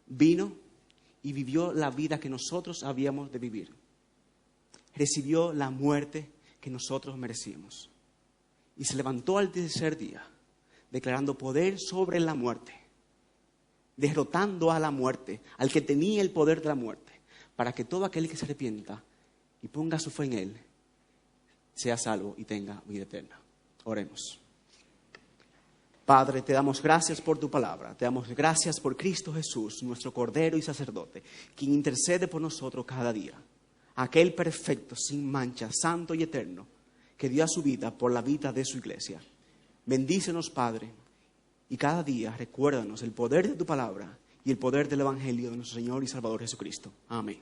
vino y vivió la vida que nosotros habíamos de vivir. Recibió la muerte que nosotros merecíamos. Y se levantó al tercer día, declarando poder sobre la muerte, derrotando a la muerte, al que tenía el poder de la muerte, para que todo aquel que se arrepienta y ponga su fe en Él, sea salvo y tenga vida eterna. Oremos. Padre, te damos gracias por tu palabra, te damos gracias por Cristo Jesús, nuestro Cordero y Sacerdote, quien intercede por nosotros cada día. Aquel perfecto, sin mancha, santo y eterno, que dio a su vida por la vida de su iglesia. Bendícenos, Padre, y cada día recuérdanos el poder de tu palabra y el poder del Evangelio de nuestro Señor y Salvador Jesucristo. Amén.